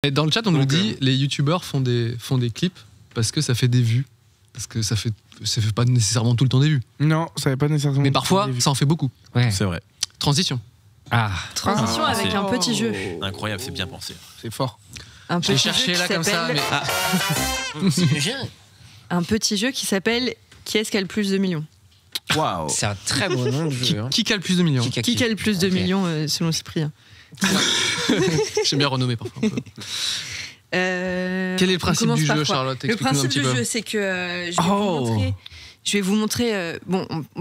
Et dans le chat, on nous dit les youtubeurs font des clips parce que ça fait des vues. Parce que ça fait pas nécessairement tout le temps des vues. Non, ça fait pas nécessairement. Mais parfois, ça en fait beaucoup. Ouais. C'est vrai. Transition. Transition avec un petit jeu. Incroyable, c'est bien pensé. C'est fort. Un J'ai petit cherché jeu là qui comme ça, s'appelle- mais Un petit jeu qui s'appelle Qui est-ce qui a le plus de millions? Waouh. C'est un très beau nom de jeu. Hein. qui a le plus de millions? Qui a le plus de millions selon Cyprien? J'aime bien renommer parfois. Un peu. Quel est le principe du jeu, Charlotte? Le principe du jeu, c'est que je vais vous montrer.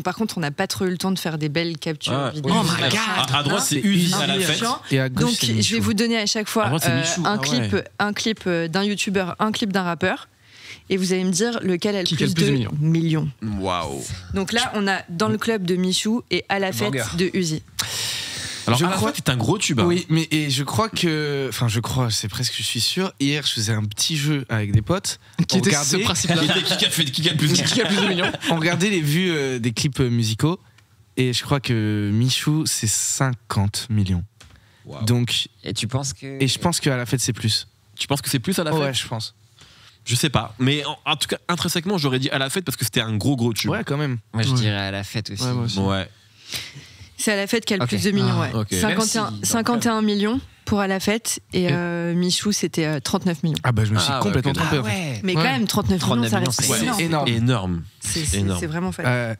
Par contre, on n'a pas trop eu le temps de faire des belles captures vidéo. Oh my god! À droite, c'est Uzi à la fête. Et à gauche, Donc, je vais vous donner à chaque fois un clip d'un youtubeur, un clip d'un rappeur. Et vous allez me dire lequel a le plus de millions. Waouh! Donc là, on a Dans le club de Michou et À la fête de Uzi. Alors, à la fête, c'est un gros tube. Oui, mais je crois que. Enfin, c'est presque, je suis sûr. Hier, je faisais un petit jeu avec des potes. Qui était ce principe-là? Qui a le plus de millions? On regardait les vues des clips musicaux. Et je crois que Michou, c'est 50 millions. Wow. Donc. Et tu penses que. Et je pense qu'à la fête, c'est plus. Tu penses que c'est plus à la fête? Ouais, je pense. Je sais pas. Mais en tout cas, intrinsèquement, j'aurais dit à la fête parce que c'était un gros tube. Ouais, quand même. Moi, je dirais à la fête aussi. Ouais, moi aussi. Ouais. C'est À la fête qui a le plus de millions, ouais. Okay. 51 millions pour À la fête. Et Michou, c'était 39 millions. Ah bah, je me suis complètement trompé. Ouais. Mais quand même, 39 millions, ça reste Énorme. C'est vraiment fun.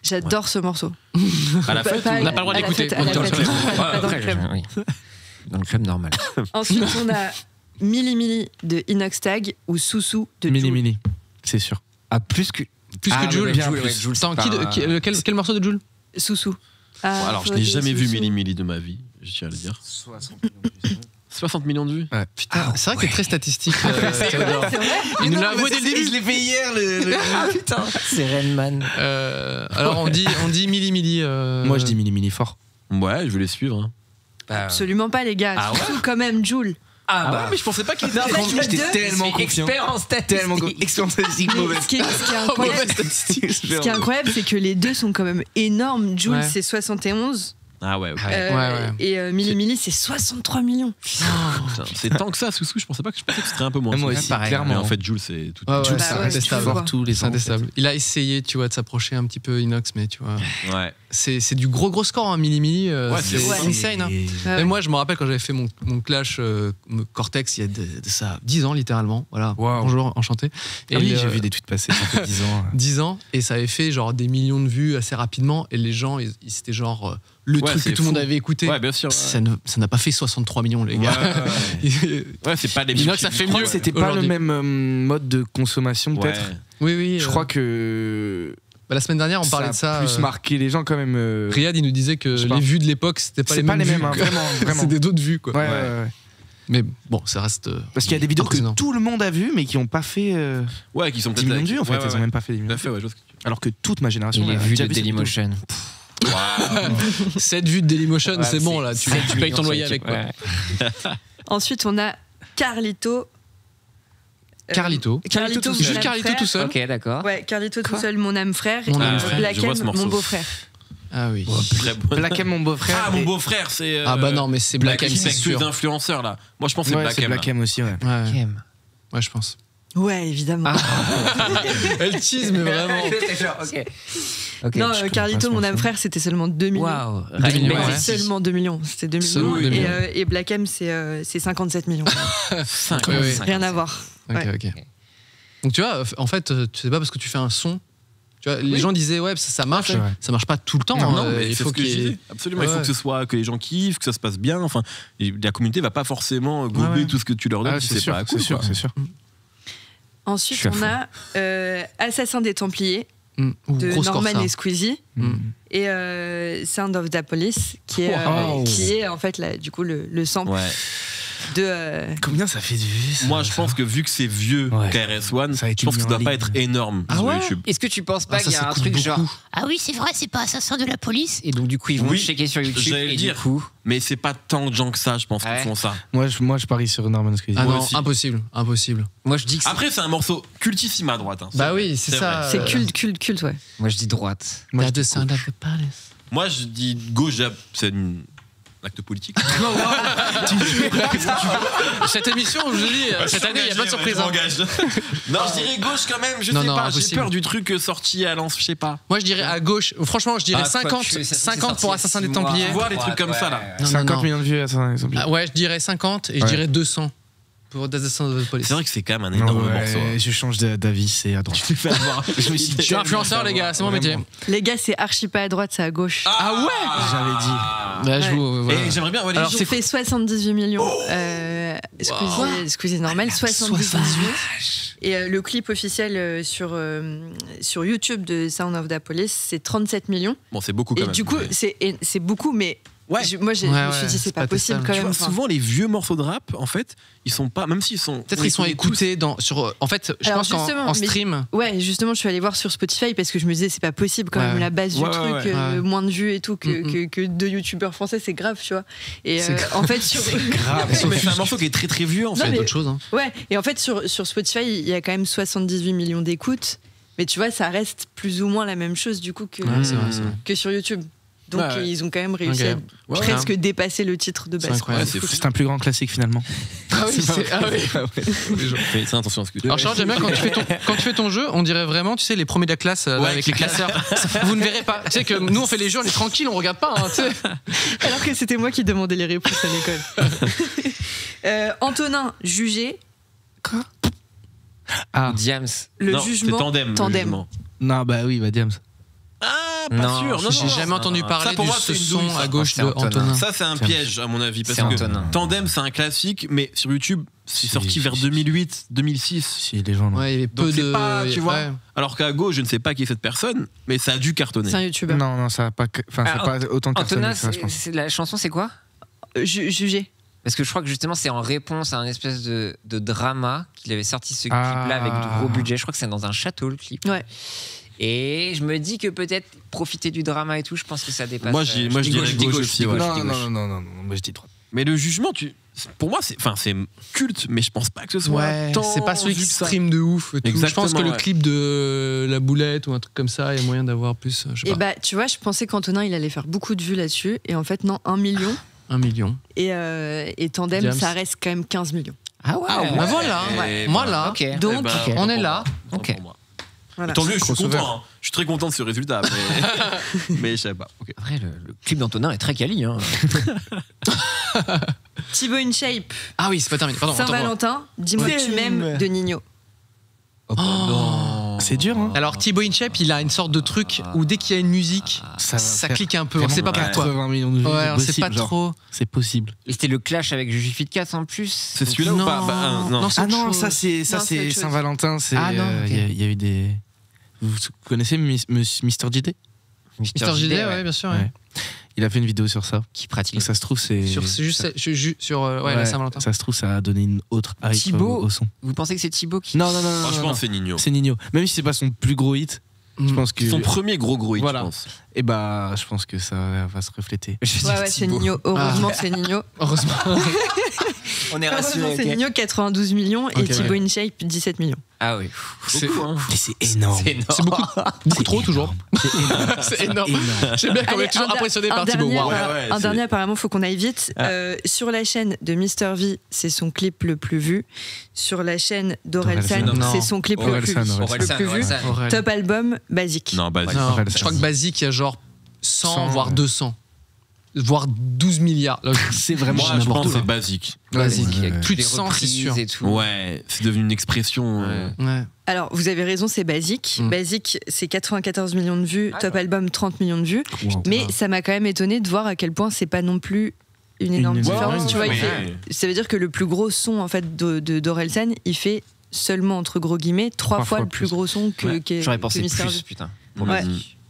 J'adore ce morceau. À la fête, on n'a pas le droit d'écouter. Pas dans le club. Oui. Dans le club normal. Ensuite, on a Mili Mili de Inox Tag ou Soussou de Jul. Mili, c'est sûr. Ah, plus que Jul. Jul. Attends, quel morceau de Jul? Soussou. Alors, je n'ai jamais vu Mili Mili de ma vie, je tiens à le dire. 60 millions de vues. Ouais. Putain, c'est vrai que t'es très statistique. Théodore. Il nous l'a avoué dès le début. Je l'ai fait hier. Ah putain, c'est Rainman. Alors on dit Mili Mili. Moi, je dis Mili fort. Ouais, je vais les suivre. Hein. Absolument pas, les gars. Soussou, quand même, Jul. Ah ouais, mais je pensais pas qu'il était. J'étais tellement confiant. Expérience statistique mauvaise. Ce qui est incroyable, c'est que les deux sont quand même énormes. Jul, c'est 71. Ah ouais. Et Mili Mili, c'est 63 millions. Putain, c'est tant que ça, Soussou. Je pensais que ce serait un peu moins. Moi aussi, clairement. Mais en fait, Jules, c'est tout. Jules, ça reste fort tous les ans. Il a essayé, tu vois, de s'approcher un petit peu Inox, mais tu vois. Ouais. C'est du gros score, hein, Mili Mili. C'est insane. Hein. Ouais. Et moi, je me rappelle quand j'avais fait mon clash Cortex il y a de ça 10 ans, littéralement. Voilà. Wow. Bonjour, enchanté. Et oui, j'ai vu des tweets passer, ça fait 10 ans. 10 ans, et ça avait fait genre des millions de vues assez rapidement, et les gens, c'était genre le truc que tout le monde avait écouté. Ouais, bien sûr. Ça n'a pas fait 63 millions, les gars. Ouais, c'est pas les Inox, ça fait mieux. C'était pas le même mode de consommation, peut-être. Oui. Je crois que. La semaine dernière, on parlait de ça. Plus marqué les gens quand même. Riyad, il nous disait que les vues de l'époque, c'était pas les mêmes. C'est pas les mêmes, vues, hein, vraiment. C'était d'autres vues, quoi. Ouais. Mais bon, ça reste. Parce qu'il y a des vidéos que tout le monde a vues, mais qui n'ont pas fait. Ouais, qui sont 10 millions de vues, en fait. Elles n'ont même pas fait 10 millions. Alors que toute ma génération. Les vues de Dailymotion. 7 vues de Dailymotion, c'est bon, là. Tu payes ton loyer avec, quoi. Ensuite, on a Carlito. Juste Carlito tout seul. Ok, d'accord. Ouais, Carlito tout seul, mon âme frère. Mon âme frère. Black M, mon beau-frère. Ah oui. Black M, mon beau-frère. Ah, mon beau-frère, c'est. Ah bah non, mais c'est Black M, c'est sûr. Les influenceurs, là. Moi, je pense que c'est Black M. Black M aussi, ouais. Ouais, je pense. Ouais, évidemment. Elle tease, mais vraiment. Non, Carlito, mon âme frère, c'était seulement 2 millions. Waouh. Seulement 2 millions. C'était 2 millions. Et Black M, c'est 57 millions. Rien à voir. Ok. Donc tu vois, en fait, c'est pas parce que tu fais un son. Tu vois, les gens disaient ça marche, ça marche pas tout le temps. Non, mais il faut absolument, il faut que ce soit que les gens kiffent, que ça se passe bien. Enfin, la communauté va pas forcément gober tout ce que tu leur donnes. C'est sûr. Ensuite, on a Assassin des Templiers de Norman et Squeezie et Sound of the Police qui est en fait là, du coup le sample de. Combien ça fait de vues? Moi, je pense que vu que c'est vieux KRS-One, je pense que ça doit pas être énorme sur YouTube. Est-ce que tu penses pas qu'il y a un truc genre ah oui, c'est vrai, c'est pas Assassin de la police? Et donc du coup ils vont checker sur YouTube et du coup. Mais c'est pas tant de gens que ça, je pense, qui font ça. Moi, je parie sur Norman Squeezie. Ah non, impossible. Moi, je dis que après, c'est un morceau cultissime à droite. Hein. Bah oui, c'est ça. C'est culte, ouais. Moi, je dis droite. Moi, je dis Sound of the Police. Moi, je dis gauche. C'est acte politique. Cette émission, je vous dis, cette année, il n'y a pas de surprise. Non, je dirais gauche quand même, je sais pas. J'ai peur du truc sorti à lance, je sais pas. Moi, je dirais à gauche. Franchement, je dirais 50 pour Assassin des Templiers. Tu vois les trucs comme ça là. 50 millions de vues Assassin des Templiers. Ouais, je dirais 50 et je dirais 200 pour Assassin de Police. C'est vrai que c'est quand même un énorme morceau. Je change d'avis, c'est à droite. Je fais avoir. Je suis influenceur, les gars, c'est mon métier. Les gars, c'est archi pas à droite, c'est à gauche. Ah ouais, j'avais dit. Bah, je vous. Et j'aimerais bien. Alors, c'est fait 78 millions. Squeezie normal, 78 millions. Et le clip officiel sur YouTube de Sound of the Police, c'est 37 millions. Bon, c'est beaucoup quand même. Et du coup, c'est beaucoup, mais. Ouais. Moi, je me suis dit, c'est pas possible quand même. Souvent, les vieux morceaux de rap, en fait, ils sont pas. Même s'ils sont. Peut-être ils sont écoutés sur. En fait, je pense qu'en stream. Ouais, justement, je suis allée voir sur Spotify parce que je me disais, c'est pas possible quand même, la base du truc, moins de vues et tout que deux youtubeurs français, c'est grave, tu vois. Et en fait, c'est grave. C'est un morceau qui est très très vieux, en fait. C'est autre chose. Ouais, et en fait, sur Spotify, il y a quand même 78 millions d'écoutes. Mais tu vois, ça reste plus ou moins la même chose du coup que sur YouTube. Donc ils ont quand même réussi à presque dépasser le titre de base. C'est un plus grand classique finalement. Ah oui, c'est attention à ce que tu Alors Charles, j'aime bien quand tu fais ton jeu, on dirait vraiment, tu sais, les premiers de la classe avec les classeurs. Vous ne verrez pas. Tu sais que nous on fait les jeux, on est tranquille, on regarde pas. Hein, alors que c'était moi qui demandais les réponses à l'école. Antonin jugé. Quoi Diams. Le jugement. Tandem. Non, bah oui, Diams. Ah, pas sûr. Non, j'ai jamais entendu parler de ce son à gauche de Antonin. Ça, c'est un piège, à mon avis. Parce que Tandem, c'est un classique, mais sur YouTube, c'est sorti vers 2008, 2006. Si, les gens. Ouais, il y avait peu de. Pas, tu vois. Alors qu'à gauche, je ne sais pas qui est cette personne, mais ça a dû cartonner. C'est un YouTuber. Non, ça n'a pas. Enfin, c'est pas autant cartonné. Antonin, la chanson, c'est quoi Jugé. Parce que je crois que justement, c'est en réponse à un espèce de drama qu'il avait sorti ce clip-là avec du gros budget. Je crois que c'est dans un château, le clip. Ouais. Et je me dis que peut-être profiter du drama et tout, je pense que ça dépasse. Moi, je dirais gauche aussi. Non, moi je dis droite. Mais le jugement, pour moi, c'est culte, mais je pense pas que ce soit. C'est pas celui qui stream de ouf. Je pense que le clip de La Boulette ou un truc comme ça, il y a moyen d'avoir plus. Et bah, tu vois, je pensais qu'Antonin, il allait faire beaucoup de vues là-dessus. Et en fait, non, 1 million. 1 million. Et Tandem, James. Ça reste quand même 15 millions. Ah ouais, bah voilà. Moi là. Okay. Donc, on est là. Ok. Voilà. Tant mieux, je suis content. Hein. Je suis très content de ce résultat. Mais je savais pas. Okay. Après, le clip d'Antonin est très quali. Hein. Thibaut InShape. Ah oui, c'est pas terminé. Saint-Valentin, dis-moi que tu m'aimes de Nino. Non. C'est dur, hein. Alors Thibaut InShape, il a une sorte de truc où dès qu'il y a une musique, ça clique un peu. On sait pas pourquoi. 80 millions de vues. Ouais, on sait pas trop. C'est possible. Et c'était le clash avec Juju Fit 4 en plus. C'est celui-là ou pas Non, ça c'est Saint-Valentin. Il y a eu des. Vous connaissez Mr. JD? Mr. JD, ouais, bien sûr. Ouais. Il a fait une vidéo sur ça. Qui pratique. Ça se trouve, c'est. Sur la Saint-Valentin. Ça se trouve, ça a donné une autre hype au son. Vous pensez que c'est Thibaut qui. Non. Franchement, c'est Nino. C'est Nino. Même si c'est pas son plus gros hit. Je pense que son premier gros hit, voilà. je pense. Et bah, je pense que ça va se refléter. Ouais, c'est Nino. Heureusement que c'est Nino. Heureusement. On est rassurés. C'est Nino, 92 millions et Thibaut InShape, 17 millions. Ah oui. C'est énorme. C'est beaucoup trop toujours. C'est énorme. J'aime bien qu'on est toujours impressionné par Thibaut. Un dernier, apparemment, faut qu'on aille vite. Sur la chaîne de Mr V, c'est son clip le plus vu. Sur la chaîne d'Orelsan, c'est son clip le plus vu. Top album, Basique. Non, Basique. Je crois que Basique, il y a genre 100 voire 200. Voire 12 milliards. Là, c'est vraiment je pense que c'est Basique. Plus de 100, c'est sûr. Ouais, c'est devenu une expression. Ouais. Alors, vous avez raison, c'est Basique. Basique, c'est 94 millions de vues. Top album, 30 millions de vues. Mais ça m'a quand même étonné de voir à quel point c'est pas non plus une énorme différence. Tu vois, ça veut dire que le plus gros son en fait d'Orelsan, il fait seulement entre gros guillemets 3 fois le plus gros son que J'aurais pensé Mr. plus, putain.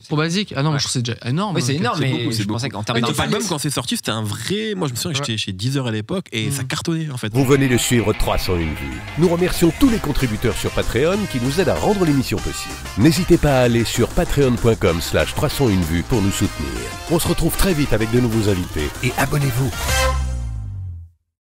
Pour Basique, ah non, moi je trouve que c'est déjà énorme. Oui, c'est énorme, mais je pensais qu'en termes d'impact. Même quand c'est sorti, c'était un vrai. Moi, je me souviens que j'étais chez Deezer à l'époque et ça cartonnait en fait. Vous venez de suivre 301 vues. Nous remercions tous les contributeurs sur Patreon qui nous aident à rendre l'émission possible. N'hésitez pas à aller sur patreon.com/301vues pour nous soutenir. On se retrouve très vite avec de nouveaux invités et abonnez-vous.